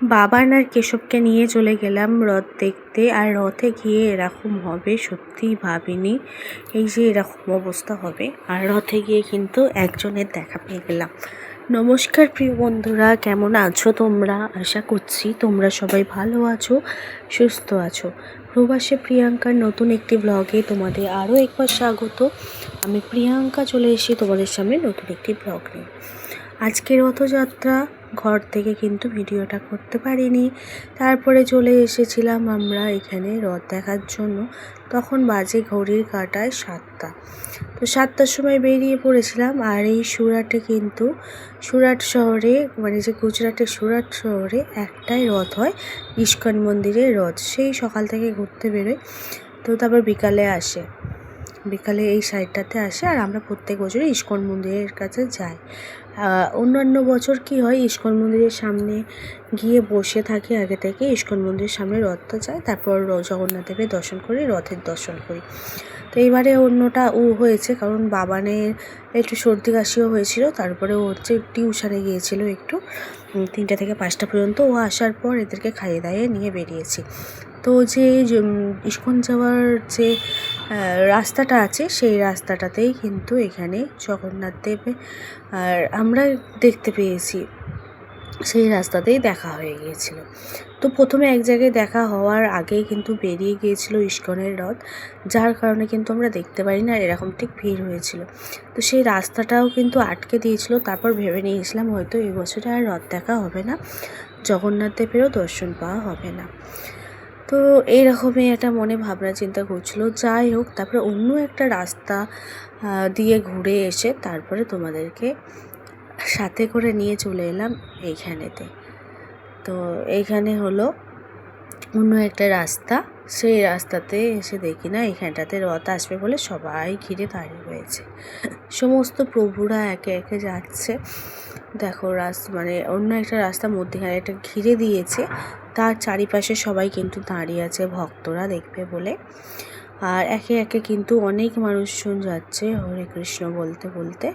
বাবান আর কেশবকে নিয়ে চলে গেলাম রথ দেখতে। আর রথে গিয়ে এরকম হবে সত্যিই ভাবিনি, এই যে এরকম অবস্থা হবে। আর রথে গিয়ে কিন্তু একজনের দেখা পেয়ে গেলাম। নমস্কার প্রিয় বন্ধুরা, কেমন আছো তোমরা? আশা করছি তোমরা সবাই ভালো আছো, সুস্থ আছো। প্রবাসে প্রিয়াঙ্কার নতুন একটি ব্লগে তোমাদের আরও একবার স্বাগত। আমি প্রিয়াঙ্কা চলে এসেছি তোমাদের সামনে নতুন একটি ব্লগ নিয়ে। আজকে রথযাত্রা, ঘর থেকে কিন্তু ভিডিওটা করতে পারিনি। তারপরে চলে এসেছিলাম আমরা এখানে রথ দেখার জন্য। তখন বাজে ঘড়ির কাঁটায় 7টা। তো 7টার সময় বেরিয়ে পড়েছিলাম। আর এই সুরাটে কিন্তু, সুরাট শহরে মানে যে গুজরাটের সুরাট শহরে একটাই রথ হয়, ইস্কন মন্দিরের রথ। সেই সকাল থেকে ঘুরতে বেরোয়, তো তারপর বিকালে আসে, বিকালে এই সাইডটাতে আসে। আর আমরা প্রত্যেক বছরই ইস্কন মন্দিরের কাছে যাই। অন্যান্য বছর কি হয়, ইস্কন মন্দিরের সামনে গিয়ে বসে থাকি আগে থেকে। ইস্কন মন্দিরের সামনে রথটা যায়, তারপর জগন্নাথ দেবের দর্শন করি, রথের দর্শন করি। তো এইবারে অন্যটা হয়েছে, কারণ বাবানের একটু সর্দি কাশিও হয়েছিল। তারপরে ও হচ্ছে টিউশনে গিয়েছিল একটু 3টা থেকে 5টা পর্যন্ত। ও আসার পর এদেরকে খাইয়ে দাইয়ে নিয়ে বেরিয়েছি। তো যে ইস্কন যাওয়ার যে রাস্তাটা আছে, সেই রাস্তাটাতেই কিন্তু এখানে জগন্নাথ দেব আর আমরা দেখতে পেয়েছি, সেই রাস্তাতেই দেখা হয়ে গিয়েছিল। তো প্রথমে এক জায়গায় দেখা হওয়ার আগেই কিন্তু বেরিয়ে গিয়েছিল ইস্কনের রথ, যার কারণে কিন্তু আমরা দেখতে পারি না, এরকম ঠিক ভিড় হয়েছিল। তো সেই রাস্তাটাও কিন্তু আটকে দিয়েছিল। তারপর ভেবে নিয়েছিলাম হয়তো এবছরে আর রথ দেখা হবে না, জগন্নাথ দেবেরও দর্শন পাওয়া হবে না। তো এইরকমই একটা মনে ভাবনা চিন্তা করছিল। যাই হোক, তারপরে অন্য একটা রাস্তা দিয়ে ঘুরে এসে তারপরে তোমাদেরকে সাথে করে নিয়ে চলে এলাম এইখানেতে। তো এইখানে হলো অন্য একটা রাস্তা। সেই রাস্তাতে এসে দেখি না এখানটাতে রথ আসবে বলে সবাই ঘিরে দাঁড়িয়ে রয়েছে। সমস্ত প্রভুরা একে একে যাচ্ছে। দেখো মানে অন্য একটা রাস্তা মধ্যেখানে একটা ঘিরে দিয়েছে, তার চারিপাশে সবাই কিন্তু দাঁড়িয়ে আছে ভক্তরা দেখবে বলে। আর একে একে কিন্তু অনেক মানুষজন যাচ্ছে হরে কৃষ্ণ বলতে বলতে।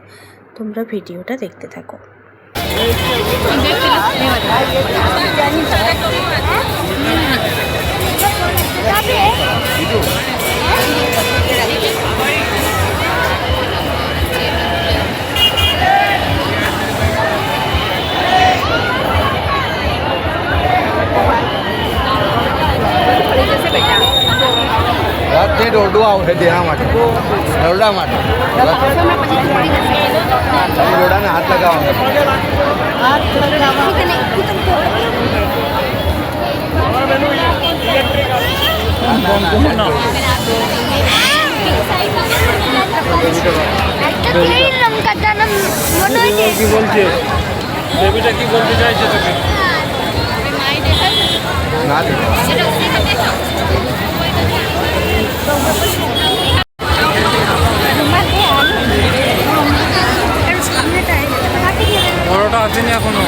তোমরা ভিডিওটা দেখতে থাকো। રાતથી દોડવા આવશે તેના માટે દોરડા માટે દોરડાને હાથ લગાવવાનો কি বলছে বেবিটা, কি বলতে চাইছে তোকে? না বড়টা আসেনি এখনো।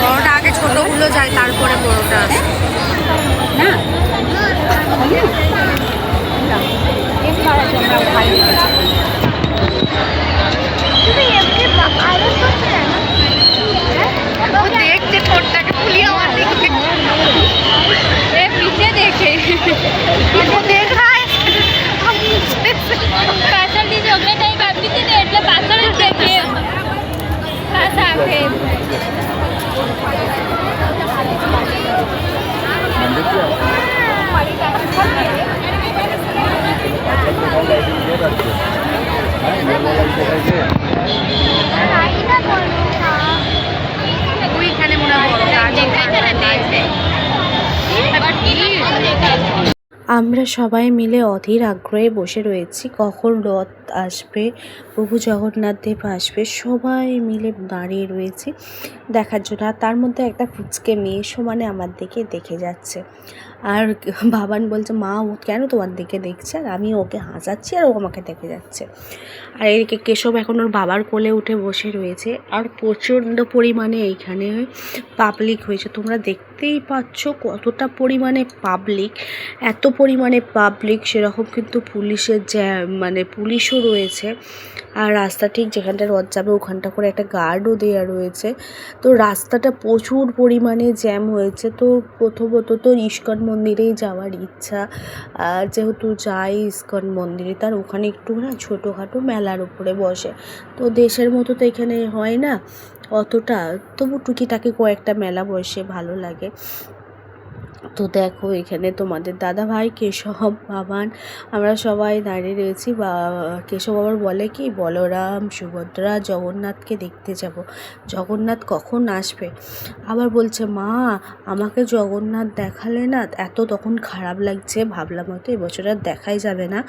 বড়টা আগে ছোটগুলো যায়, তারপরে বড়টা আসে না। দেখতে ফোনটাকে খুলিয়ে আমার দিকে পিছিয়ে দেখে देख रहा है પાછળથી ચોકલેટ આવી આપી હતી ને એટલે પાછળ જ દેખીએ પાછા આપે. ওইখানে মনে হয় আমরা সবাই মিলে অধীর আগ্রহে বসে রয়েছি, কখন রথ আসবে, প্রভু জগন্নাথ দেব আসবে। সবাই মিলে দাঁড়িয়ে রয়েছি দেখার জন্য। আর তার মধ্যে একটা ফুচকে মেয়ে সমানে আমার দিকে দেখে যাচ্ছে। আর বাবান বলছে, মা ও কেন তোমার দিকে দেখছে? আর আমি ওকে হাসাচ্ছি আর ও আমাকে দেখে যাচ্ছে। আর এদিকে কেশব এখন ওর বাবার কোলে উঠে বসে রয়েছে। আর প্রচণ্ড পরিমাণে এইখানে পাবলিক হয়েছে, তোমরা দেখতেই পাচ্ছ কতটা পরিমাণে পাবলিক। এত পরিমাণে পাবলিক, সেরকম কিন্তু পুলিশের মানে পুলিশও রয়েছে। আর রাস্তা ঠিক যেখানটা রথ যাবে ওখানটা করে একটা গার্ডও দেওয়া রয়েছে। তো রাস্তাটা প্রচুর পরিমাণে জ্যাম হয়েছে। তো প্রথমত তো ইস্কন মন্দিরেই যাওয়ার ইচ্ছা, যেহেতু যাই ইস্কন মন্দিরে, তার ওখানে একটু না ছোটোখাটো মেলার উপরে বসে। তো দেশের মতো তো এখানে হয় না অতটা, তবু টুকিটাকি কয়েকটা মেলা বসে, ভালো লাগে। তো দেখো এখানে তোমাদের দাদা ভাই, কেশব, বাবান, আমরা সবাই দাঁড়িয়ে রয়েছি। বা কেশব আবার বলে কি, বলরাম, সুভদ্রা, জগন্নাথকে দেখতে যাব, জগন্নাথ কখন আসবে। আবার বলছে মা আমাকে জগন্নাথ দেখালে না, এত তখন খারাপ লাগছে, ভাবলাম হয়তো এবছর আর দেখাই যাবে না,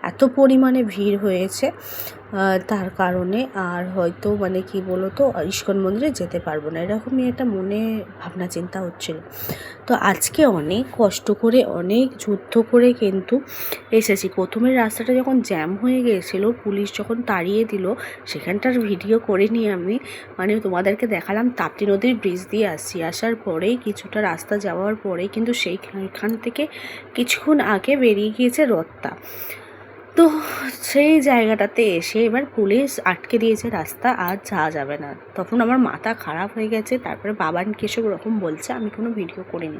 এত পরিমাণে ভিড় হয়েছে তার কারণে। আর হয়তো মানে কি বলো তো, ইস্কন মন্দিরে যেতে পারবো না, এরকমই একটা মনে ভাবনা চিন্তা হচ্ছিল। তো আজকে অনেক কষ্ট করে, অনেক যুদ্ধ করে কিন্তু এসেছি। প্রথমের রাস্তাটা যখন জ্যাম হয়ে গিয়েছিলো, পুলিশ যখন তাড়িয়ে দিল, সেখানটার ভিডিও করিনি আমি, মানে তোমাদেরকে দেখালাম তাপ্তি নদীর ব্রিজ দিয়ে আসার পরেই কিছুটা রাস্তা যাওয়ার পরেই কিন্তু সেইখান থেকে কিছুক্ষণ আগে বেরিয়ে গিয়েছে রথটা। তো সেই জায়গাটাতে এসে এবার পুলিশ আটকে দিয়েছে রাস্তা, আর যাওয়া যাবে না। তখন আমার মাথা খারাপ হয়ে গেছে। তারপরে বাবান কেসব ওরকম বলছে, আমি কোনো ভিডিও করিনি।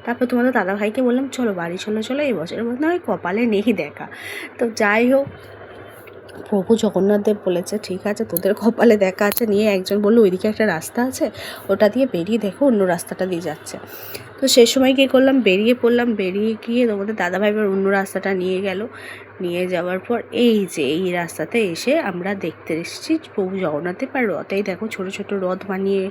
তারপর তোমাদের দাদাভাইকে বললাম চলো বাড়ি চলো, এবছরের মধ্যে হয় কপালে নেই দেখা। তো যাই হোক, প্রভু জগন্নাথ দেব বলেছে ঠিক আছে তোদের কপালে দেখা আছে, নিয়ে একজন বললো ওইদিকে একটা রাস্তা আছে, ওটা দিয়ে বেরিয়ে দেখো, অন্য রাস্তাটা দিয়ে যাচ্ছে। তো সেই সময় কী করলাম, বেরিয়ে পড়লাম। বেরিয়ে গিয়ে তোমাদের দাদাভাই এবার অন্য রাস্তাটা নিয়ে গেল। নিয়ে যাওয়ার পর এই যে এই রাস্তাতে এসে আমরা দেখতে এসেছি প্রভু জগন্নাথদেব আর রথ। এই দেখো ছোট ছোট রথ বানিয়ে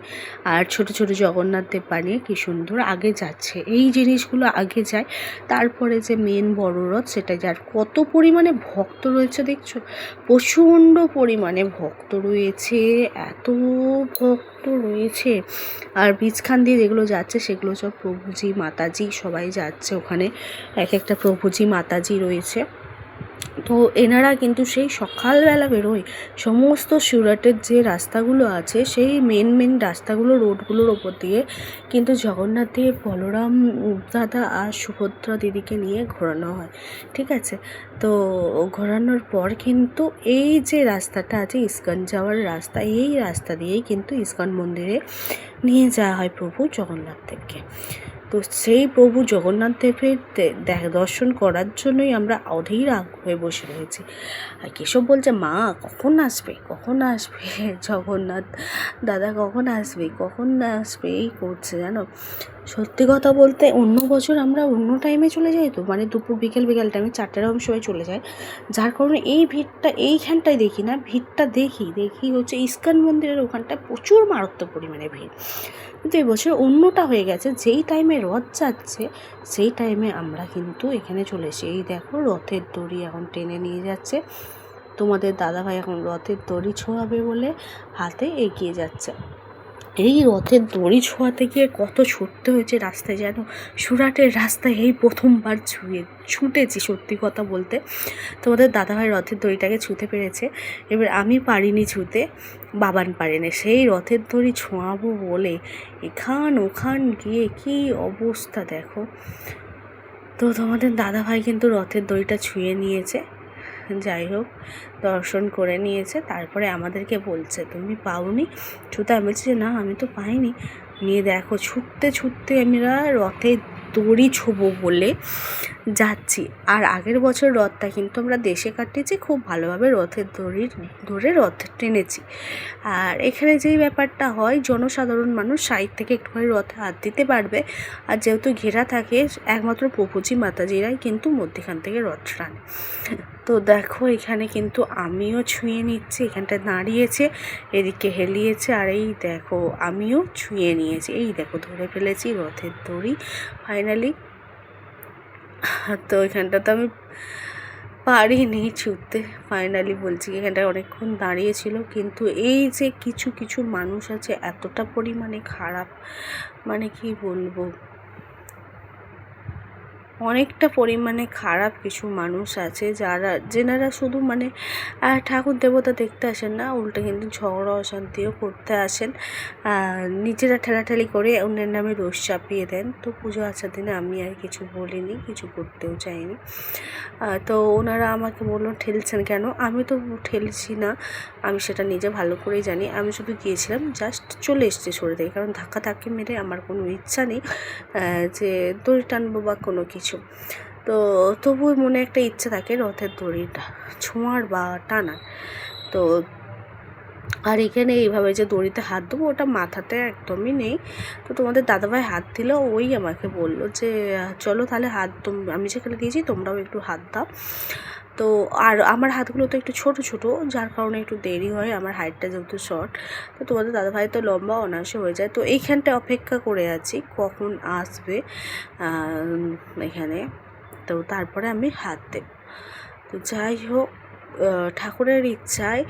আর ছোট ছোট জগন্নাথদেব বানিয়ে কী সুন্দর আগে যাচ্ছে। এই জিনিসগুলো আগে যায়, তারপরে যে মেন বড় রথ সেটা যার কত পরিমাণে ভক্ত রয়েছে দেখছো, প্রচণ্ড পরিমাণে ভক্ত রয়েছে, এত ভক্ত রয়েছে। আর বীজখান দিয়ে যেগুলো যাচ্ছে সেগুলো সব প্রভুজি মাতাজি সবাই যাচ্ছে, ওখানে এক একটা প্রভুজি মাতাজি রয়েছে। তো এনারা কিন্তু সেই সকালবেলা বেরোয়, সমস্ত সুরাটের যে রাস্তাগুলো আছে সেই মেন রাস্তাগুলো, রোডগুলোর ওপর দিয়ে কিন্তু জগন্নাথ দেব, বলরাম দাদা আর সুভদ্রা দিদিকে নিয়ে ঘোরানো হয়, ঠিক আছে। তো ঘোরানোর পর কিন্তু এই যে রাস্তাটা আছে ইস্কন যাওয়ার রাস্তা, এই রাস্তা দিয়েই কিন্তু ইস্কন মন্দিরে নিয়ে যাওয়া হয় প্রভু জগন্নাথ দেবকে। তো সেই প্রভু জগন্নাথ দেবের দর্শন করার জন্যই আমরা অধীর হয়ে বসে রয়েছি। আর কেশব বলছে মা কখন আসবে জগন্নাথ দাদা কখন আসবে এই করছে জানো। সত্যি কথা বলতে অন্য বছর আমরা অন্য টাইমে চলে যাই, তো মানে দুপুর বিকেল টাইমে 4টার সময় চলে যায়, যার কারণে এই ভিড়টা এইখানটায় দেখি না, ভিড়টা দেখি হচ্ছে ইস্কন মন্দিরের ওখানটায় প্রচুর মারাত্মক পরিমাণে ভিড়। কিন্তু এবছর অন্যটা হয়ে গেছে, যেই টাইমে রথ যাচ্ছে সেই টাইমে আমরা কিন্তু এখানে চলে এসেছি। এই দেখো রথের দড়ি এখন টেনে নিয়ে যাচ্ছে, তোমাদের দাদাভাই এখন রথের দড়ি ছোঁয়াবে বলে হাতে এগিয়ে যাচ্ছে। এই রথের দড়ি ছোঁয়াতে গিয়ে কত ছুটতে হয়েছে রাস্তায় যেন, সুরাটের রাস্তায় এই প্রথমবার ছুটেছি সত্যি কথা বলতে। তোমাদের দাদাভাই রথের দড়িটাকে ছুঁতে পেরেছে, এবার আমি পারিনি ছুঁতে, বাবান পারেনি। সেই রথের দড়ি ছোঁয়াবো বলে ওখান গিয়ে কি অবস্থা দেখো। তো তোমাদের দাদাভাই কিন্তু রথের দড়িটা ছুঁয়ে নিয়েছে, যাই হোক দর্শন করে নিয়েছে। তারপরে আমাদেরকে বলছে তুমি পাওনি ছুতে, আমি বলছি যে না আমি তো পাইনি। নিয়ে দেখো ছুটতে আমরা রথের দড়ি ছোবো বলে যাচ্ছি। আর আগের বছর রথটা কিন্তু আমরা দেশে কাটিয়েছি, খুব ভালোভাবে রথের দড়ি ধরে রথ টেনেছি। আর এখানে যেই ব্যাপারটা হয়, জনসাধারণ মানুষ সাইড থেকে একটুখানি রথে হাত দিতে পারবে, আর যেহেতু ঘেরা থাকে একমাত্র প্রভুজি মাতাজিরাই কিন্তু মধ্যখান থেকে রথ টানে। তো দেখো এখানে কিন্তু আমিও ছুঁয়ে নিচ্ছি, এখানটায় দাঁড়িয়েছে, এদিকে হেলিয়েছে, আর এই দেখো আমিও ছুঁয়ে নিয়েছি, এই দেখো ধরে ফেলেছি রথের দড়ি ফাইনালি। তো এখানটা তো আমি পারিনি ছুটতে, ফাইনালি বলছি এখানটায় অনেকক্ষণ দাঁড়িয়েছিল। কিন্তু এই যে কিছু মানুষ আছে এতটা পরিমাণে খারাপ, মানে কি বলবো, অনেকটা পরিমাণে খারাপ কিছু মানুষ আছে যেনারা শুধু মানে ঠাকুর দেবতা দেখতে আসেন না, উল্টে কিন্তু ঝগড়া অশান্তিও করতে আসেন, নিজেরা ঠেলাঠেলি করে অন্যের নামে দোষ চাপিয়ে দেন। তো পুজো আচার দিনে আমি আর কিছু বলিনি, কিছু করতেও চাইনি। তো ওনারা আমাকে বললো ঠেলছেন কেন? আমি তো ঠেলছি না, আমি সেটা নিজে ভালো করেই জানি। আমি শুধু গিয়েছিলাম জাস্ট চলে এসেছি সরে থেকে, কারণ ধাক্কা ধাক্কি মেরে আমার কোনো ইচ্ছা নেই যে দড়ি টানবো বা কোনো কিছু। তো তবুও মনে একটা ইচ্ছা থাকে রথের দড়িটা ছোঁয়ার বা টানার। তো আর এখানে এইভাবে যে দড়িতে হাত দেবো ওটা মাথাতে একদমই নেই। তো তোমাদের দাদাভাই হাত দিল, ওই আমাকে বললো যে চলো তাহলে আমি যেখানে দিয়েছি তোমরাও একটু হাত দাও। তো আর আমার হাতগুলো তো একটু ছোট ছোট, যার কারণে একটু দেরি হয়, আমার হাইটটা যেহেতু শর্ট। তো তোমাদের দাদাভাই তো লম্বা অনায়াসে হয়ে যায়। তো এইখানটায় অপেক্ষা করে আছি কখন আসবে এখানে, তো তারপরে আমি হাত দেব। তো যাই হোক, ঠাকুরের ইচ্ছায়,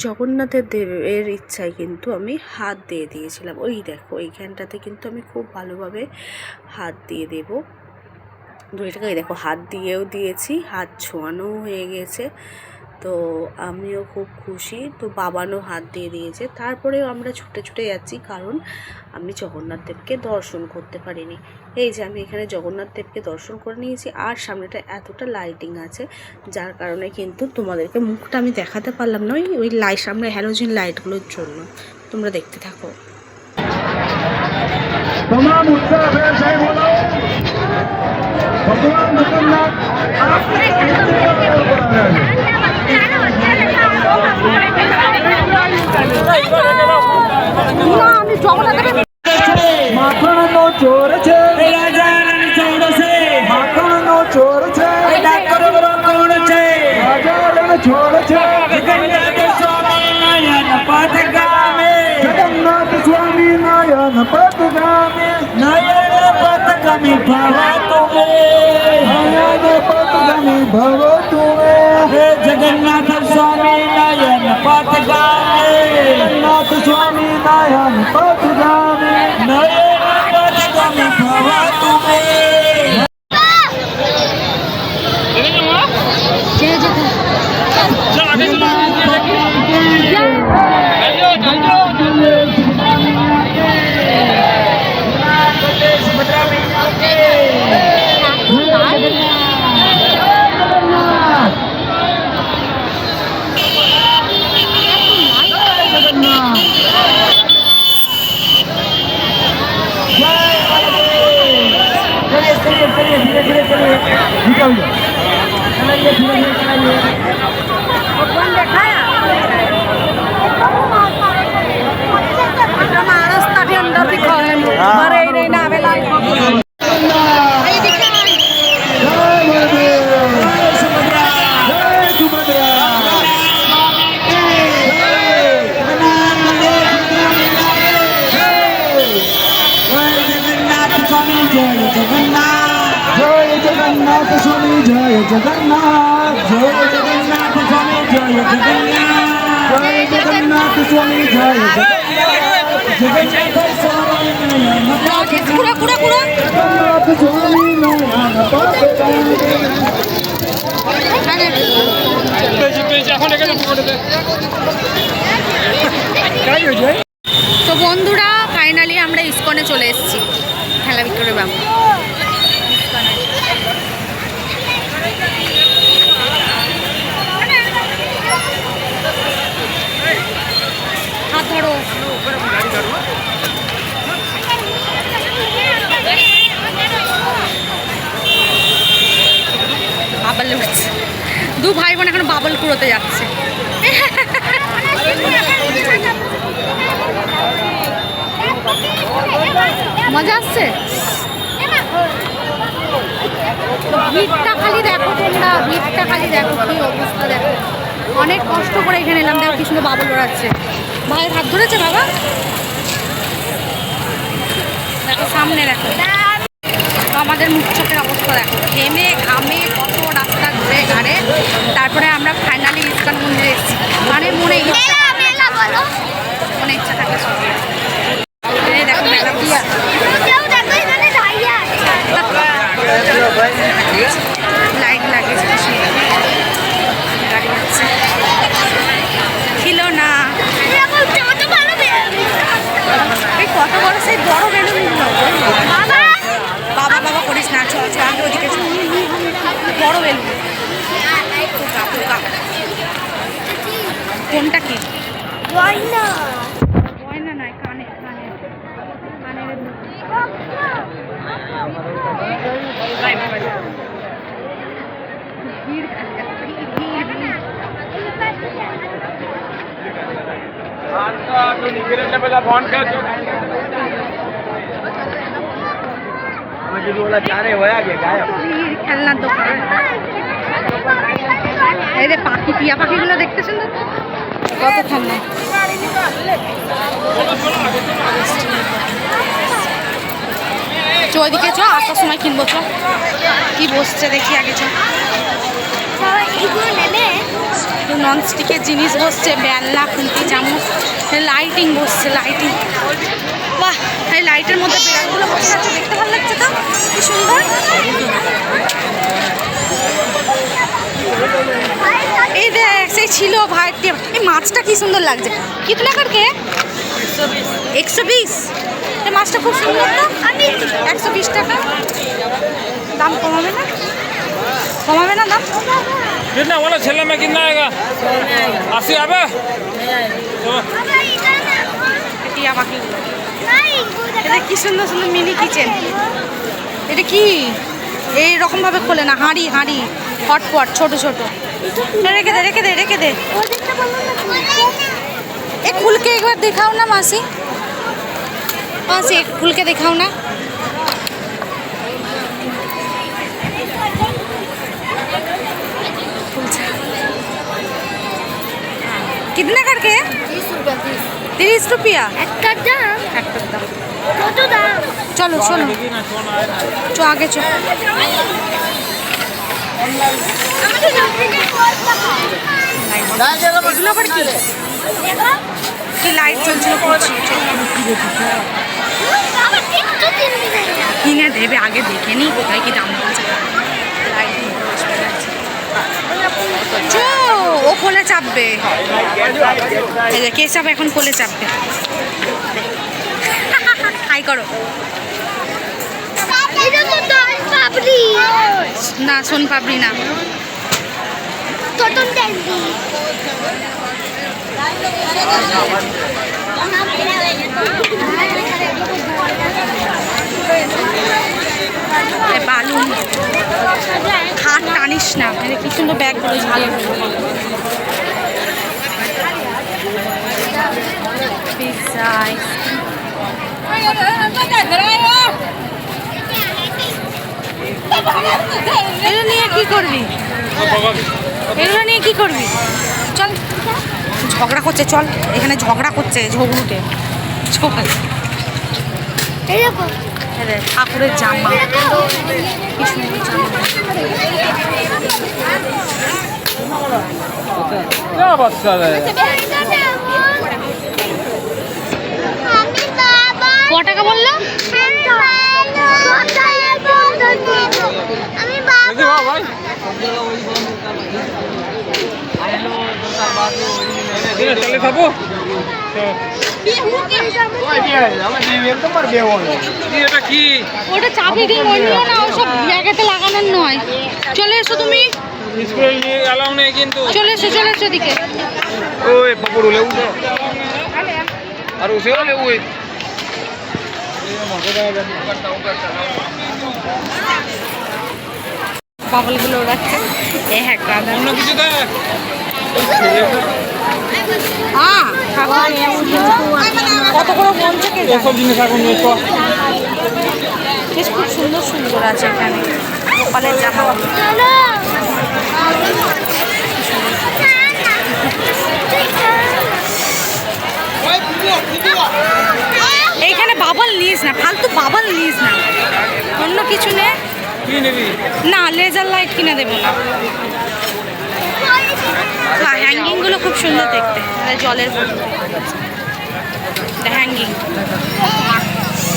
জগন্নাথের দেবের ইচ্ছায় কিন্তু আমি হাত দিয়ে দিয়েছিলাম। ওই দেখো এইখানটাতে কিন্তু আমি খুব ভালোভাবে হাত দিয়ে দেবো। দড়িটাকে দেখো হাত দিয়েও দিয়েছি, হাত ছোঁয়ানোও হয়ে গেছে। তো আমিও খুব খুশি। তো বাবানও হাত দিয়ে দিয়েছে। তারপরেও আমরা ছুটে ছুটে যাচ্ছি, কারণ আমি জগন্নাথ দেবকে দর্শন করতে পারিনি। এই যে আমি এখানে জগন্নাথ দেবকে দর্শন করে নিয়েছি, আর সামনেটা এতটা লাইটিং আছে যার কারণে কিন্তু তোমাদেরকে মুখটা আমি দেখাতে পারলাম না, ওই সামনে হ্যালোজিন লাইটগুলোর জন্য। তোমরা দেখতে থাকো। तमाम उत्साह व्यवसाय बोलो भगवान जगन्नाथ माखण नो चोर छे राजा रानी चोर छे माखण नो चोर छे डाकर कौन छे राजा रानी चोर छे जगन्नाथ स्वामी नयन पथगामी जगन्नाथ स्वामी नयन पथगामी नयन पथगामी भव तुमे नयन पथगामी भव तुमे हे जगन्नाथ स्वामी नयन पथगामी जगन्नाथ स्वामी नयन पथगामी नयन पथगामी भव तुमे जगन्नाथ स्वामी जय जगन्नाथ जय जगन्नाथ स्वामी जय जगन्नाथ जय जगन्नाथ स्वामी जय जगन्नाथ स्वामी जगन्नाथ स्वामी তো বন্ধুরা ফাইনালি আমরা ইসকনে চলে এসেছি, খেলা ভিক্টোরিয়া বাবু। হাত ধরো। বাবল উঠছে, দু ভাই বোন এখন বাবল কুড়োতে যাচ্ছে। মজা আসছে। ভিড়টা খালি দেখো তোমরা, ভিড়টা খালি দেখো, কি অবস্থা দেখো। অনেক কষ্ট করে এখানে এলাম, দেখো কি সুন্দর বাবল ওড়াচ্ছে। ভাইয়ের হাত ধরেছে বাবা, দেখো সামনে দেখো। আমাদের মুখ চোখের অবস্থা দেখো, ঘেমে ঘামে কত রাস্তা ঘুরে ঘাড়ে তারপরে আমরা ফাইনালি ইস্কন মন্দিরে এসেছি। মানে মনে ইচ্ছা থাকে সব। দেখো মেলা কোনটা কি? গয়না গয়না নয়, কানে কানে কানের ভিড় খালি যাচ্ছে, ভিড় ভিড়। ভিড় খেলনার দোকান। এই রে পাখি, টিয়া পাখিগুলো দেখতে সুন্দর, কত খেলনা। চ ওইদিকে চ, আসার সময় কিনবো চ। কি বসছে দেখি আগে চ। এগুলো নেবে ননস্টিকের জিনিস বসছে, বেলনা, খুন্তি, চামচ, লাইটিং বসছে, লাইটিং। বাহ, এই লাইটের মধ্যে বেড়ালগুলো বসে আছে, দেখতে ভালো লাগছে তো, কি সুন্দর। এই দেখ, সেই ছিল ভাইয়ের টিয়া। এই মাছটা কি সুন্দর লাগছে। কিতনা করকে? 120। এই মাছটা খুব সুন্দর তো। আমি 120 টাকা। দাম কমাবে না? কমাবে না দাম? कितना बोला छेला में कितना आएगा 80 आबे টিয়া পাখিগুলো। এটা কি সুন্দর সুন্দর মিনি কিচেন। এটা কি এইরকম ভাবে খোলে না, হাঁড়ি হাঁড়ি, হটপট ছোট ছোট। রেখে দে রেখে দে রেখে দে। এ খুলকে একবার দেখাও না মাসি, মাসি খুলকে দেখাও না। कितना करके? 30 रुपया। একটা দাম একটার দাম। কত দাম? চলো চলো চ, আগে চ। আমাকে নতুন ফল দেখাও। এগুলো আবার কি? কি লাইট চলছিল করছি। আমার টিকটক কিনবি না। কিনে দেবে, আগে দেখে নি কোথায় কি দাম বলছে। লাইটিং চো, ও কোলে চাপবে। এই যে কেশব এখন কোলে চাপবে। হাই করো। এটা তো দই পাপড়ি না, সোন পাপড়ি না। কটন ক্যান্ডি বালুন, খাট টানিস না। কি সুন্দর ব্যাগগুলো ঝালে। এগুলো নিয়ে কি করবি? এগুলো নিয়ে কি করবি? চল, ঝগড়া করছে, চল। এখানে ঝগড়া করছে ঝগড়ুটে। চল। এরকম ঠাকুরের জামা, কি সুন্দর জামা। क्या बात कर रहे हैं ক টাকা বললো? আমি देखिए वाह भाई चले থাকো এটা কি? ওটা চাবি দিয়ে অন্য না, ওসব জায়গাতে লাগানোর নয়। চলে এসো তুমি, স্প্রে নিয়ে এলাও নেই কিন্তু। চলে এসো এদিকে। ওই পকড় লেউ তো আর উসেও লেউ ওই বাবলগুলো ওড়াচ্ছে। এ হ্যাঁ, কাদা। অন্য কিছু দেখ কত করে বলছে কে জানে। এসব জিনিস এখন নিয়ে চল। বেশ খুব সুন্দর সুন্দর আছে এখানে গোপালের জামা। এইখানে বাবল নিস না, ফালতু বাবল নিস না, অন্য কিছু নে। কি নিবি? না, লেজার লাইট কিনে দেবো না। হ্যাঙ্গিংগুলো খুব সুন্দর দেখতে, জলের বোতল। হ্যাঙ্গিং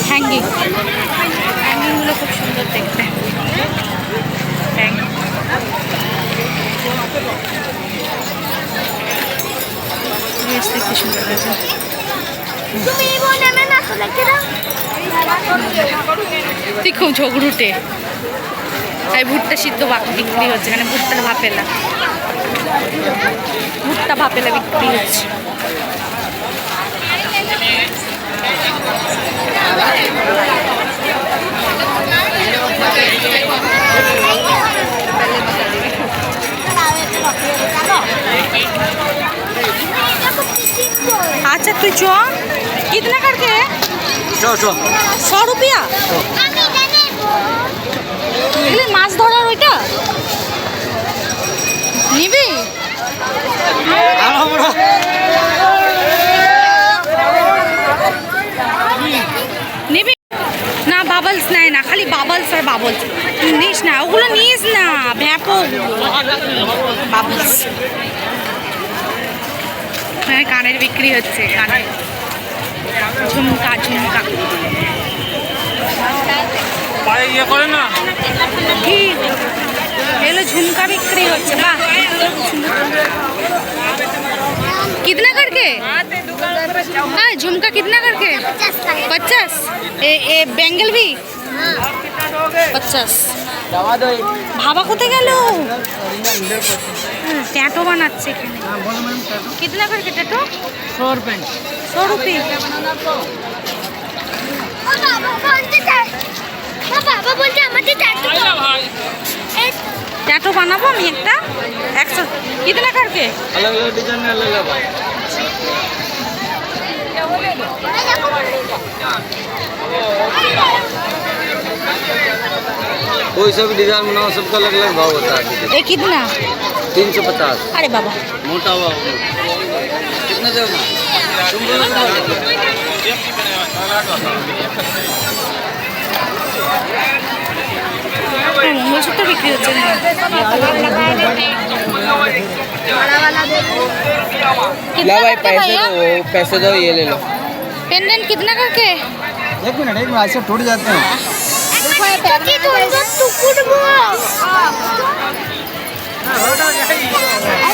হ্যাঙ্গিংগুলো খুব সুন্দর দেখতে। দেখতে সুন্দর লাগছে। তুই খুব ঝগড়ুটে। তাই ভুট্টা সিদ্ধ বিক্রি হচ্ছে এখানে, ভুট্টার ভাপেলা। ভুট্টা ভাপেলা বিক্রি হচ্ছে। अच्छा तू चो कितना करके है? 100 रुपया মাছ ধরার ওইটা নিবি? নিবি না? বাবলস নেয় না, খালি বাবলস আর বাবলস নিস না, ওগুলো নিস না, ভ্যাপো বাবলস। হ্যাঁ কানের বিক্রি হচ্ছে, কানের ঝুমকা ঝুমকা ঠিক এগুলো ঝুমকা বিক্রি হচ্ছে। বাহ कितना करके? हाँ झुमका कितना करके? 50। ए बेंगल भी 50। भाबा कोথায় গেল? ট্যাটু বানাচ্ছে এখানে। कितना करके टैटू? 100 रुपए। 100 रुपए। বাবা বলছে আমাদের ট্যাটু ট্যাটু বানাবো আমি একটা 100। कितना करके? अलग अलग डिजाइन में अलग अलग कोई सब डिजाइन बनाओ, सबका अलग अलग भाव होता है। ये कितना? 350। अरे बाबा मोटा हुआ कितना देव? মঙ্গলসূত্র বিক্রি হচ্ছে না। ला भाई पैसे दो ये ले लो। पेंडेंट कितना करके? 1 मिनट ऐसे टूट जाते हैं।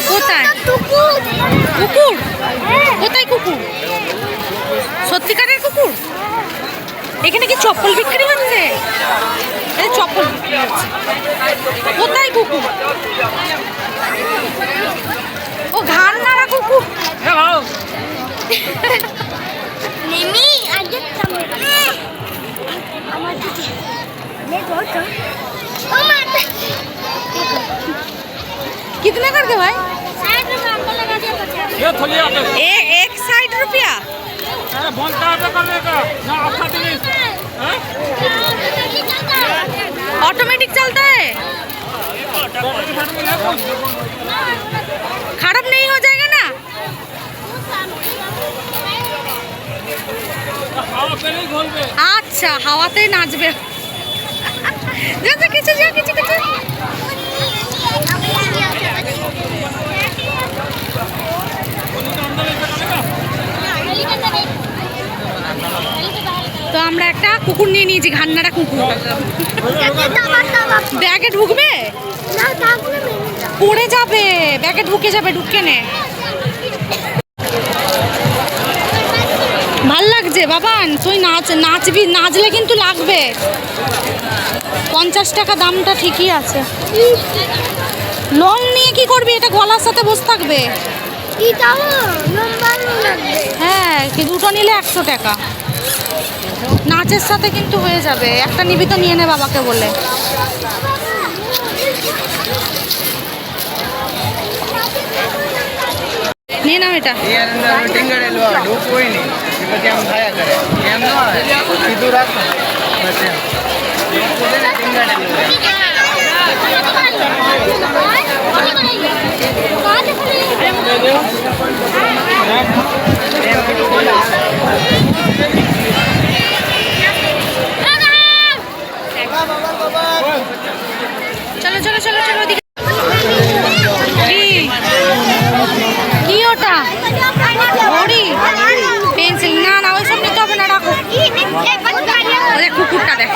কোথায় কুকুর? কোথায় কুকুর? সত্যিকারের কুকুর? এখানে কি চপ্পল বিক্রি হচ্ছে? চপ্পল বিক্রি হচ্ছে। কোথায় কুকুর? ও ঘাড় নাড়া কুকুর। নেমি আগে আমার দিদি ले दो तो ओ माता कितना करके भाई? 60 रुपए अंकल लगा दिया 50। ये थोलिया पे एक 60 रुपया। फोन का पे करने का ना आपका दिल्ली हैं? ऑटोमेटिक चलता है, खराब नहीं हो जाएगा ना? আচ্ছা হাওয়াতে নাচবে। কিছু কিছু কিছু তো আমরা একটা কুকুর নিয়ে নিয়েছি, ঘান্নাটা কুকুর। ব্যাগে ঢুকবে? পড়ে যাবে, ব্যাগে ঢুকে যাবে, ঢুকে নে। ভাল লাগছে বাবান, তুই নাচবি, নাচলে কিন্তু লাগবে। 50 টাকা দামটা ঠিকই আছে। লং নিয়ে কি করবি? এটা গলার সাথে বসে থাকবে। হ্যাঁ কি দুটো নিলে 100 টাকা। নাচের সাথে কিন্তু হয়ে যাবে। একটা নিবি তো নিয়ে নে বাবাকে বলে। নিয়ে নাও এটা। ये अंदर टिंगर एलवा डो कोई नहीं कि हम खाया करे ये हम ना सीधू रख बस टिंगर চলো চলো চলো চলো ওদিকে। কি ওটা? ঘড়ি, পেন্সিল? না না ওইসব নিতে হবে না, রাখো। ওদের কুকুরটা দেখ।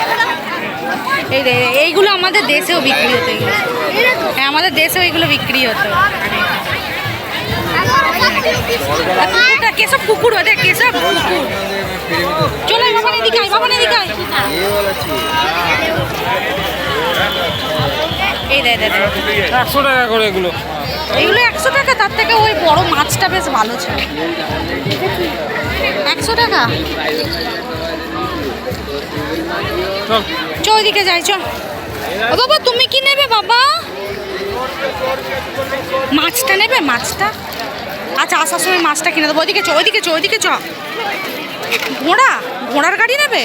এইগুলো আমাদের দেশেও বিক্রি হতো। হ্যাঁ আমাদের দেশেও এইগুলো বিক্রি হতো। কুকুরটা কেসব কুকুর, ওদের কেসব কুকুর। চলো বাবা এদিকে আয়, বাবা এদিকে আয়। ये वाला चाहिए এই দে দে 100 টাকা করে এগুলো। এগুলো 100 টাকা, তার থেকে ওই বড় মাছটা বেশ ভালো ছিল। 100 টাকা। চ ওইদিকে যাই, চ। ও বাবা তুমি কি নেবে বাবা? মাছটা নেবে, মাছটা? আচ্ছা আসার সময় মাছটা কিনে দেবো। ওইদিকে চ, ওইদিকে চ, ওইদিকে চ। ঘোড়া, ঘোড়ার গাড়ি নেবে?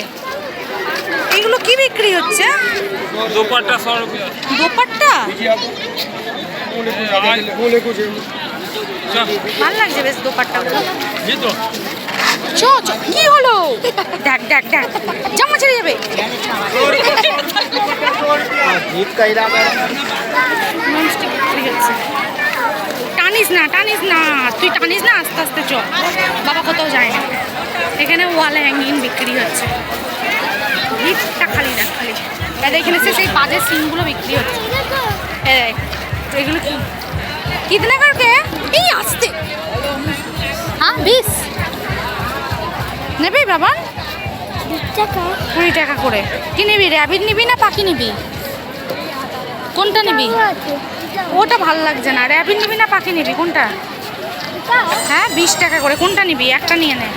এগুলো কি বিক্রি হচ্ছে? দোপাট্টা 100 रुपया। দোপাট্টা ভালো লাগছে বেশ দোপাট্টাগুলো। ये तो চ চ, কি হলো? দেখ দেখ দেখ, জামা ছেড়ে যাবে। ননস্টিক বিক্রি হচ্ছে। টানিস না, টানিস না, তুই টানিস না, আস্তে আস্তে চ। বাবা কোথাও যায় না। এখানে ওয়াল হ্যাঙ্গিং বিক্রি হচ্ছে। ভিড়টা খালি দেখ, খালি দাদা এখানে সেই বাজের সিনগুলো বিক্রি হচ্ছে। এই এগুলো কি কিতনা করকে? এই আসতে। হ্যাঁ 20 নেবি বাবা? 20 টাকা করে। কি নিবি, র্যাবিট নিবি না পাখি নিবি? কোনটা নিবি? ওটা ভালো লাগছে না। র্যাবিট নিবি না পাখি নিবি, কোনটা? হ্যাঁ 20 টাকা করে। কোনটা নিবি? একটা নিয়ে নে,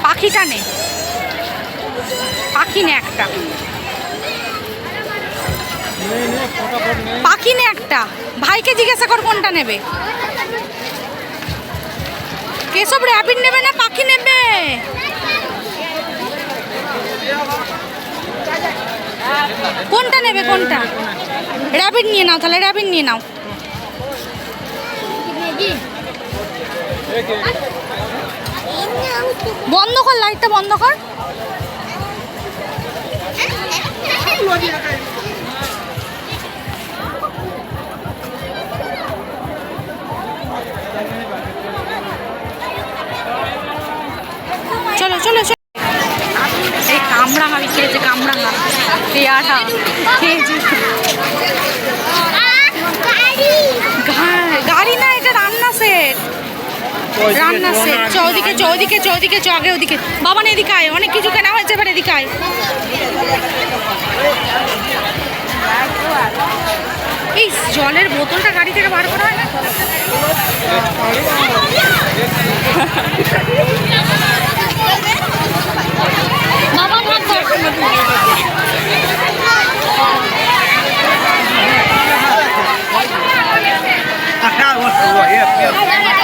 পাখিটা নে। পাখি নে একটা, পাখি নে একটা। ভাইকে জিজ্ঞাসা কর কোনটা নেবে। কেসব র্যাবিট নেবে না পাখি নেবে? কোনটা নেবে, কোনটা? র্যাবিট নিয়ে নাও তাহলে, র্যাবিট নিয়ে নাও। বন্ধ কর, লাইটটা বন্ধ কর। চলো চলো চলো। এই কামরাঙা বিক্রি হচ্ছে, কামরাঙা পেয়ারা খেয়েছি। গাড়ি না, এটা রান্না সেট, রান্না সেট। চৌদিকে চৌদিকে চৌদিকে চ, আগে ওদিকে। বাবা না এদিকে আয়, অনেক কিছু কেনা হয়েছে, এবার এদিকে আয়। এই জলের বোতলটা গাড়ি থেকে বার করা হয় না? বাবা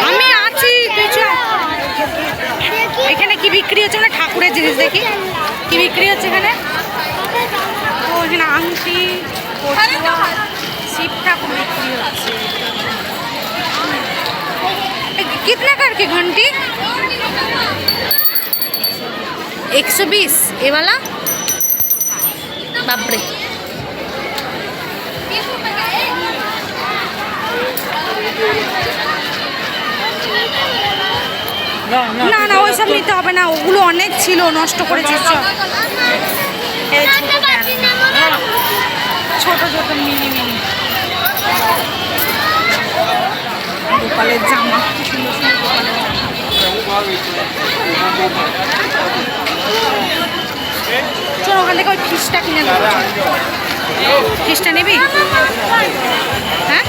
আমি আছি, তুই চ। এখানে কি বিক্রি হচ্ছে? মানে ঠাকুরের জিনিস দেখি কি বিক্রি হচ্ছে এখানে। ও এখানে আংটি, শিব ঠাকুর বিক্রি হচ্ছে। कितना करके घंटी? 120। ये वाला बापरे। না না ওইসব নিতে হবে না, ওগুলো অনেক ছিল, নষ্ট করেছিস। ছোট ছোট মিনি মিনি গোপালের জামা, সুন্দর সুন্দর গোপালের জামা। চলো ওখান থেকে ওই ফিশটা কিনে নেবো। ফিশটা নিবি? হ্যাঁ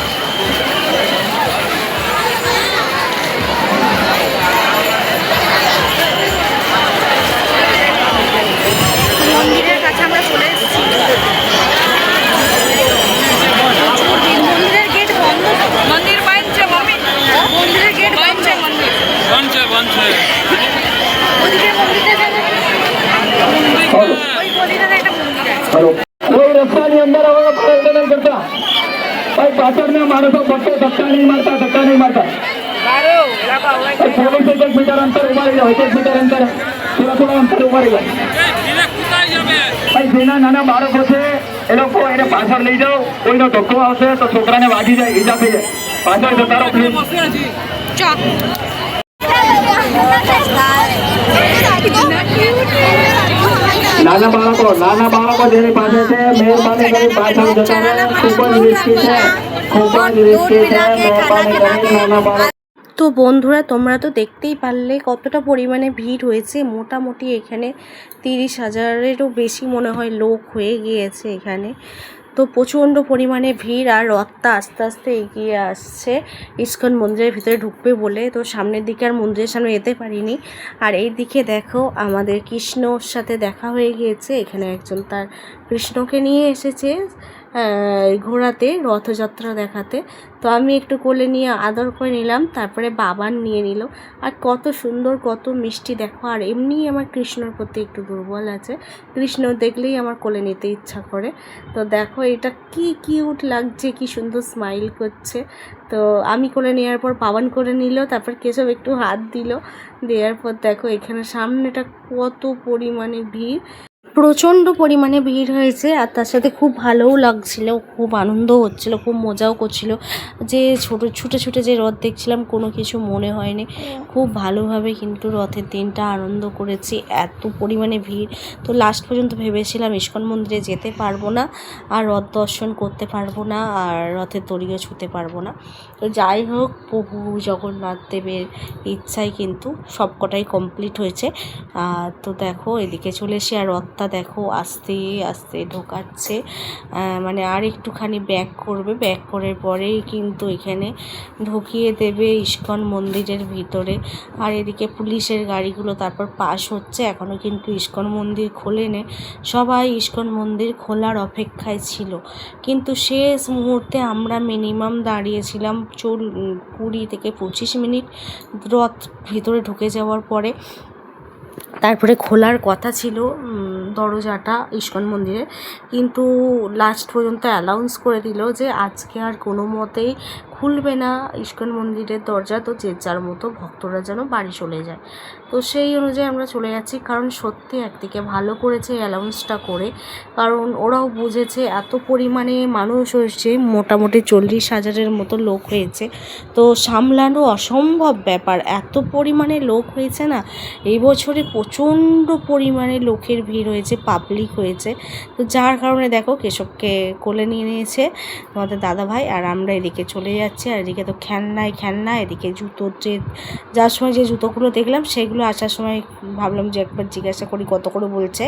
মন্দিরের কাছে আমরা চলে এসেছি। মন্দিরের গেট বন্ধ, মন্দির বানছে মামি, মন্দিরের গেট বানছে, মন্দির বানছে বানছে। ওদিকে মন্দিরটা যাবে, ওই গলিটাতে একটা মন্দির আছে। कोई रास्ता नहीं अंदर होगा, प्रयत्न नहीं करता भाई। पाचड़ में मारो तो पट्टे, धक्का नहीं मारता, धक्का नहीं मारता। थोड़ी से 1 मीटर अंतर उभा रही, 1 मीटर अंतर, थोड़ा थोड़ा अंतर उभा रही भाई। જેના નાના બાળકો છે એ લોકો એને પાછળ લઈ જાઓ, કોઈનો ધક્કો આવશે તો છોકરાને વાગી જાય, ઈજા થઈ જાય, પાછળ જતા રહો પ્લીઝ। નાના બાળકો જેની પાસે છે મહેરબાની કરી પાછળ જતા રહો, ખૂબ જ રિસ્કી છે, ખૂબ જ રિસ્કી છે, મહેરબાની કરી નાના બાળકો। তো বন্ধুরা তোমরা তো দেখতেই পারলে কতটা পরিমাণে ভিড় হয়েছে। মোটামুটি এখানে 30,000-এরও বেশি মনে হয় লোক হয়ে গিয়েছে এখানে। তো প্রচণ্ড পরিমাণে ভিড়, আর রথটা আস্তে আস্তে এগিয়ে আসছে ইস্কন মন্দিরের ভিতরে ঢুকবে বলে। তো সামনের দিকে আর মন্দিরের সামনে যেতে পারিনি। আর এই দিকে দেখো আমাদের কৃষ্ণর সাথে দেখা হয়ে গিয়েছে। এখানে একজন তার কৃষ্ণকে নিয়ে এসেছে ঘোরাতে, রথযাত্রা দেখাতে। তো আমি একটু কোলে নিয়ে আদর করে নিলাম, তারপরে বাবান নিয়ে নিল। আর কত সুন্দর, কত মিষ্টি দেখো। আর এমনিই আমার কৃষ্ণর প্রতি একটু দুর্বল আছে, কৃষ্ণ দেখলেই আমার কোলে নিতে ইচ্ছা করে। তো দেখো এটা কি কিউট লাগছে, কি সুন্দর স্মাইল করছে। তো আমি কোলে নেওয়ার পর বাবান করে নিল, তারপর কেশব একটু হাত দিল, দেওয়ার পর দেখো এখানে সামনেটা কত পরিমাণে ভিড়, প্রচণ্ড পরিমাণে ভিড় হয়েছে। আর তার সাথে খুব ভালোও লাগছিল, খুব আনন্দ হচ্ছিল, খুব মজাও করছিল। যে ছুটে ছুটে যে রথ দেখছিলাম কোনো কিছু মনে হয়নি, খুব ভালোভাবে কিন্তু রথের দিনটা আনন্দ করেছি। এত পরিমাণে ভিড়, তো লাস্ট পর্যন্ত ভেবেছিলাম ইস্কন মন্দিরে যেতে পারবো না, আর রথ দর্শন করতে পারবো না, আর রথের দড়িও ছুঁতে পারবো না। তো যাই হোক, প্রভু জগন্নাথ দেবের ইচ্ছায় কিন্তু সবকটাই কমপ্লিট হয়েছে। তো দেখো এদিকে চলে এসে আর রথটা দেখো আস্তে আস্তে ঢোকাচ্ছে, মানে আর একটুখানি ব্যাক করবে, ব্যাক করার পরেই কিন্তু এখানে ঢুকিয়ে দেবে ইস্কন মন্দিরের ভিতরে। আর এদিকে পুলিশের গাড়িগুলো তারপর পাস হচ্ছে, এখনও কিন্তু ইস্কন মন্দির খোলেনি। সবাই ইস্কন মন্দির খোলার অপেক্ষায় ছিল, কিন্তু শেষ মুহূর্তে আমরা মিনিমাম দাঁড়িয়েছিলাম 20 থেকে 25 মিনিট রথ ভিতরে ঢুকে যাওয়ার পরে। তারপরে খোলার কথা ছিল দরজাটা ইস্কন মন্দিরে, কিন্তু লাস্ট পর্যন্ত অ্যানাউন্স করে দিল যে আজকে আর কোনো মতেই খুলবে না ইস্কন মন্দিরের দরজা। তো যে যার মতো ভক্তরা যেন বাড়ি চলে যায়। তো সেই অনুযায়ী আমরা চলে যাচ্ছি, কারণ সত্যি একদিকে ভালো করেছে অ্যানাউন্সটা করে, কারণ ওরাও বুঝেছে এত পরিমাণে মানুষ হয়েছে, মোটামুটি 40,000-এর মতো লোক হয়েছে। তো সামলানো অসম্ভব ব্যাপার, এত পরিমাণে লোক হয়েছে না এই বছরে, প্রচণ্ড পরিমাণে লোকের ভিড় হয়েছে, পাবলিক হয়েছে। তো যার কারণে দেখো কেশবকে কোলে নিয়ে নিয়েছে তোমাদের দাদাভাই, আর আমরা এদিকে চলে যাচ্ছি। আর এদিকে তো খেলনা, এদিকে জুতো, যে যার সময় যে জুতোগুলো দেখলাম সেগুলো আসার সময় ভাবলাম যে একবার জিজ্ঞাসা করি কত করে বলছে।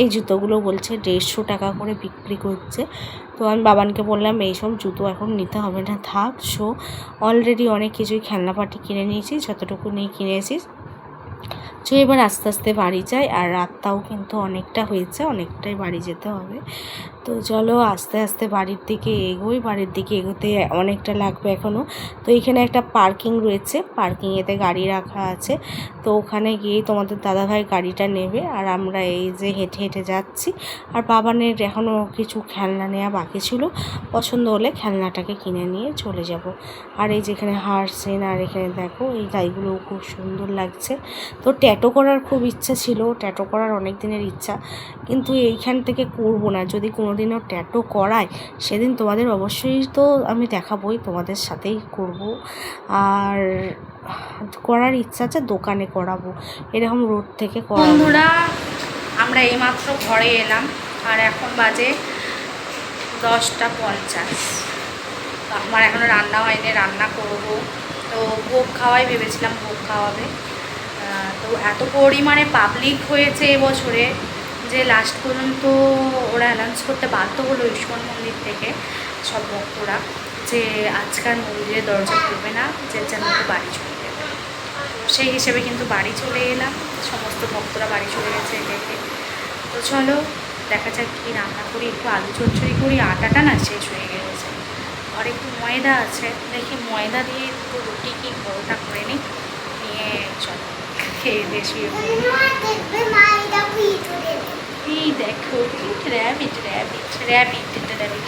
এই জুতোগুলো বলছে 150 টাকা করে বিক্রি করছে। তো আমি বাবানকে বললাম এইসব জুতো এখন নিতে হবে না, থাক, অলরেডি অনেক কিছুই খেলনাপাটি কিনে নিয়েছি, যতটুকু নিয়ে কিনেছিস। তো এবার আস্তে আস্তে বাড়ি যাই, আর রাতটাও কিন্তু অনেকটা হয়েছে, অনেকটাই বাড়ি যেতে হবে। তো চলো আস্তে আস্তে বাড়ির দিকে এগোই। বাড়ির দিকে এগোতে অনেকটা লাগবে এখনও। তো এখানে একটা পার্কিং রয়েছে, পার্কিংয়েতে গাড়ি রাখা আছে। তো ওখানে গিয়ে তোমাদের দাদাভাই গাড়িটা নেবে, আর আমরা এই যে হেঁটে হেঁটে যাচ্ছি। আর বাবানের এখনও কিছু খেলনা নেওয়া বাকি ছিল, পছন্দ হলে খেলনাটাকে কিনে নিয়ে চলে যাব। আর এই যেখানে হারসেন, আর এখানে দেখো এই গাইগুলোও খুব সুন্দর লাগছে। তো ট্যাটো করার খুব ইচ্ছা ছিল, ট্যাটো করার অনেক দিনের ইচ্ছা, কিন্তু এইখান থেকে করবো না। যদি কোনোদিনও ট্যাটো করায় সেদিন তোমাদের অবশ্যই তো আমি দেখাবোই, তোমাদের সাথেই করব। আর করার ইচ্ছা আছে, দোকানে করাবো, এরকম রোড থেকে করাবো। বন্ধুরা আমরা এইমাত্র ঘরে এলাম, আর এখন বাজে 10:50। তো আমার এখনও রান্না হয়নি, রান্না করব। তো ভোগ খাওয়াই ভেবেছিলাম, ভোগ খাওয়াবে। তো এত পরিমাণে পাবলিক হয়েছে এবছরে যে লাস্ট পর্যন্ত ওরা অ্যানাউন্স করতে বাধ্য হলো ইস্কন মন্দির থেকে সব ভক্তরা যে আজকাল মন্দিরের দরজা খুলবে না, যে যার মতো বাড়ি চলে যাবে। সেই হিসেবে কিন্তু বাড়ি চলে এলাম, সমস্ত ভক্তরা বাড়ি চলে গেছে দেখে। তো চলো দেখা যাক কী রান্না করি, একটু আলু চচ্চড়ি করি। আটাটা না শেষ হয়ে গেছে, আর একটু ময়দা আছে, দেখি ময়দা দিয়ে একটু রুটি কি পরোটা করে নিই, নিয়ে চলো খেয়ে দিয়ে শুয়ে পড়ি। এই দেখো র্যাবিট র্যাবিট র্যাবিট র্যাবিট।